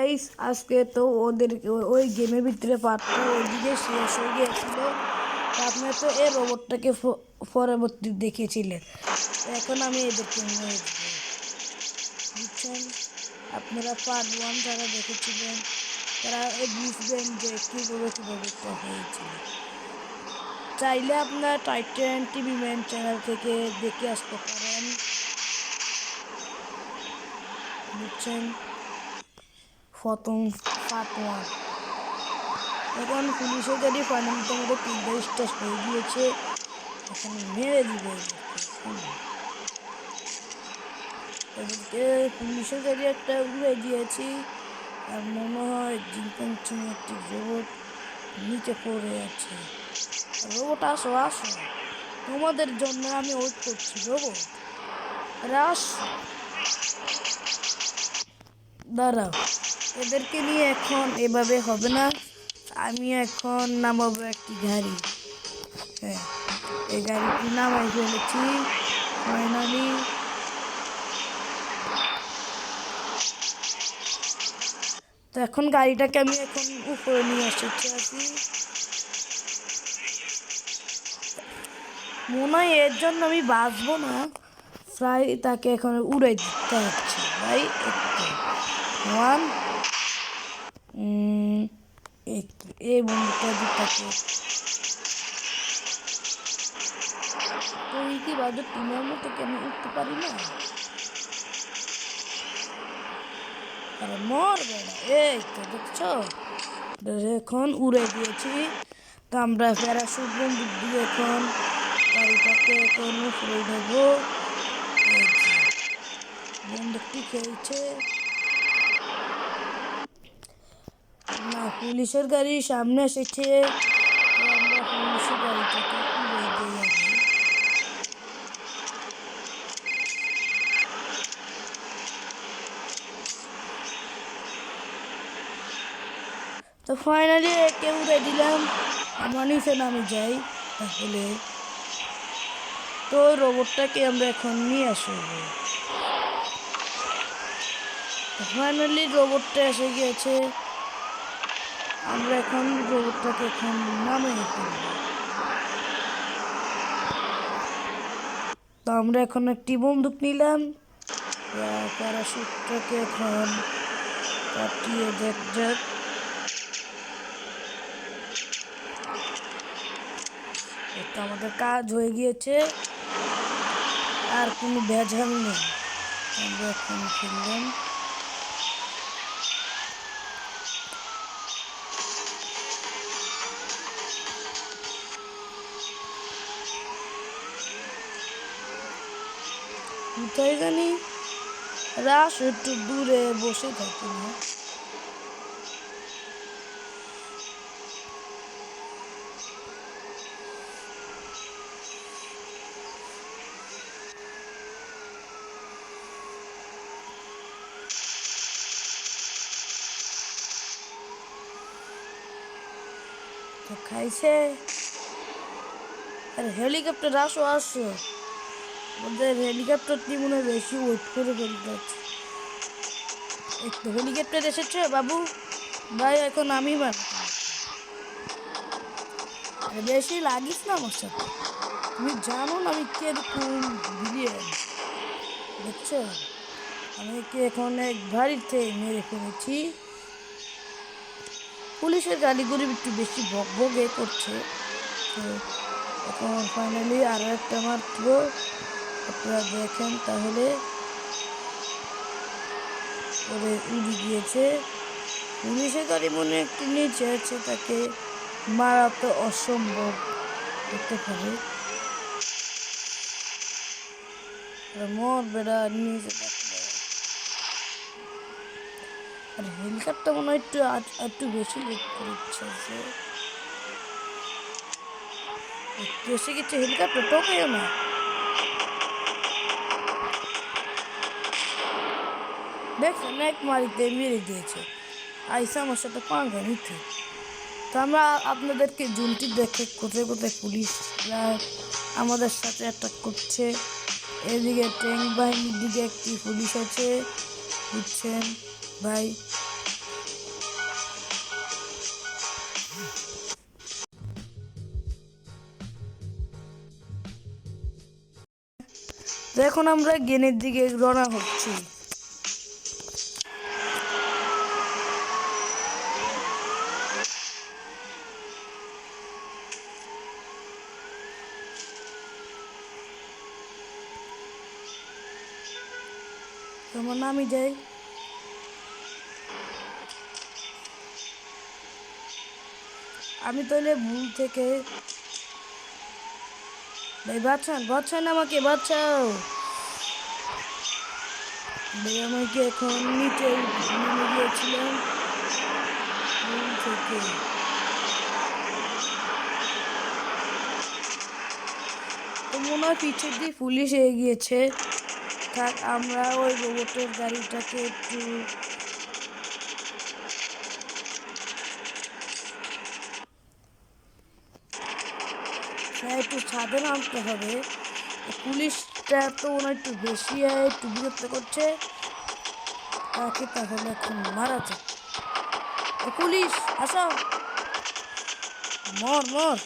Guys আজকে তো ওদের ওই গেমের ভিতরে পার্টটা ওইদিকে শেষ হয়ে গিয়েছিল। আপনারা তো এই রোবটটাকে পরবর্তী দেখেছিলেন, এখন আমি এদেরকে নিয়ে আসবো, বুঝছেন? আপনারা পার্ট 1 যারা দেখেছিলেন তারা বুঝবেন যে কীভাবে রোবটটা হয়েছিল। চাইলে আপনারা টাইটান টিভি ম্যান চ্যানেল থেকে দেখে আসতে পারেন, বুঝছেন? প্রথম পার্ট 1। এখন পুলিশের গাড়ি ফাইনালি তোমাদের 3টা স্টেজ হয়ে গিয়েছে, এখন মেরে দিবে এদেরকে। পুলিশের গাড়ি একটা উড়ে দিয়েছি, আর মনে হয় জিম্পাঞ্চিং একটি রোবট নিচে পড়ে আছে। রোবট আসো আসো, তোমাদের জন্য আমি ওয়েট করছি। রোবট রাস, দাঁড়াও, এদেরকে নিয়ে এখন এভাবে হবে না। আমি এখন নামাবো একটি গাড়ি। হ্যাঁ, এই গাড়িটি নামাই ফেলেছি ফাইনালি। তো এখন গাড়িটাকে আমি এখন উপরে নিয়ে আসি। মনে হয় এর জন্য আমি বাঁচবো না, প্রায় তাকে এখন উড়ে দিতে হচ্ছে ভাই। ওয়ান এই বন্ধুটা দিতে তুই কি বাজে, টিমের মতো কেন উঠতে পারি না? আরে মর বেড়া, এই তো দেখছো এখন উড়ে দিয়েছি। তো আমরা প্যারাশুট বন্দুক দিয়ে এখন গাড়িটাকে এখন উপরে দেবো। বন্দুকটি খেয়েছে না, পুলিশের গাড়ি সামনে এসেছে। তো আমরা পুলিশের গাড়িটাকে উড়ে দিয়ে যাবো। তো ফাইনালি একে উড়ে দিলাম, আমরা নিচে নামে যাই তাহলে। তো রোবটটাকে আমরা এখন নিয়ে আসবো। ফাইনালি রোবটটা এসে গিয়েছে, আমরা এখন রোবটটাকে এখন নামিয়ে ফেলব। তো আমরা এখন একটি বন্দুক নিলাম, প্যারাশুটটাকে এখন কাটিয়ে যাক। এটা আমাদের কাজ হয়ে গিয়েছে, আর কোনো ভেজাল নেই। আমরা এখন খেললাম। কোথায় জানি রাস একটু দূরে বসে থাকি না। তো খাইছে, আর হেলিকপ্টার আসো আসো, ওদের হেলিকপ্টারটি মনে হয় বেশি ওয়েট করে ফেলতে হচ্ছে। একটু হেলিকপ্টার এসেছে বাবু ভাই, এখন আমি বেশি লাগিস না আমার সাথে। তুমি জানো না আমি কিরকম ভিলিয়ান, দেখছো? আমি কি এখন এক গাড়িতে মেরে ফেলেছি। পুলিশের গাড়িগুলি একটু বেশি বকবকে করছে। তো এখন ফাইনালি আরও একটা মাত্র, আপনারা দেখেন তাহলে ওরে উড়ে গিয়েছে। পুলিশের গাড়ি মনে একটু নিচে আছে, তাকে মারা তো অসম্ভব হতে পারে। মর বেড়া নিচে থাকলে। আর হেলিকপ্টার মনে হয় একটু বেশি লেট করছে, একটু এসে গেছে হেলিকপ্টার, টোকেও না। দেখছেন এক মারিতে মেরে দিয়েছে, আইসা আমার সাথে পাঙ্গা নিতে। তো আমরা আপনাদেরকে জুনটি দেখে কোথায় কোথায় পুলিশরা আমাদের সাথে অ্যাটাক করছে। এদিকে ট্যাঙ্ক বাহিনীর দিকে একটি পুলিশ আছে, বুঝছেন ভাই? তো এখন আমরা গেনের দিকে রওনা হচ্ছি। তোমার নামই যাই। আমি তাহলে ভুল থেকে ভাই বাঁচান আমাকে বাঁচাও ভাই। আমাকে এখন নিচে নেমে গিয়েছিলাম ভুল থেকে। তো মনে হয় পিছের দিয়ে পুলিশ এগিয়েছে। থাক আমরা ওই রোবটের গাড়িটাকে একটু একটু ছাদে নামতে হবে। পুলিশটা তো ওনার একটু বেশি একটু বিরক্ত করছে। তাকে তাহলে এখন মারা যায়। পুলিশ আসো, মর মর।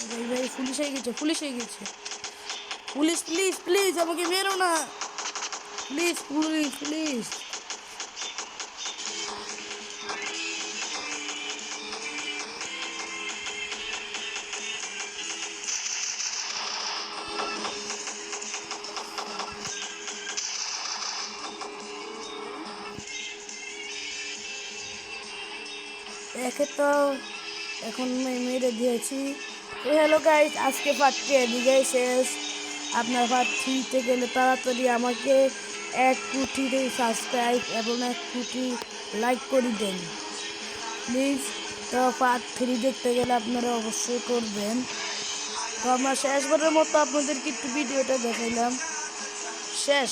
ভাই ভাই পুলিশ হয়ে গেছে পুলিশ হয়ে গেছে। পুলিশ প্লিজ প্লিজ আমাকে মেরো না প্লিজ পুলিশ প্লিজ। একে তো এখন মেরে দিয়েছি। তো হ্যালো গাইস, আজকে পার্ট 2 এদিকে শেষ। আপনার পার্ট 3-তে গেলে তাড়াতাড়ি আমাকে 1 কোটি সাবস্ক্রাইব এবং 1 কোটি লাইক করে দেন প্লিজ। তো পার্ট 3 দেখতে গেলে আপনারা অবশ্যই করবেন। তো আমরা শেষবারের মতো আপনাদেরকে একটু ভিডিওটা দেখাইলাম। শেষ।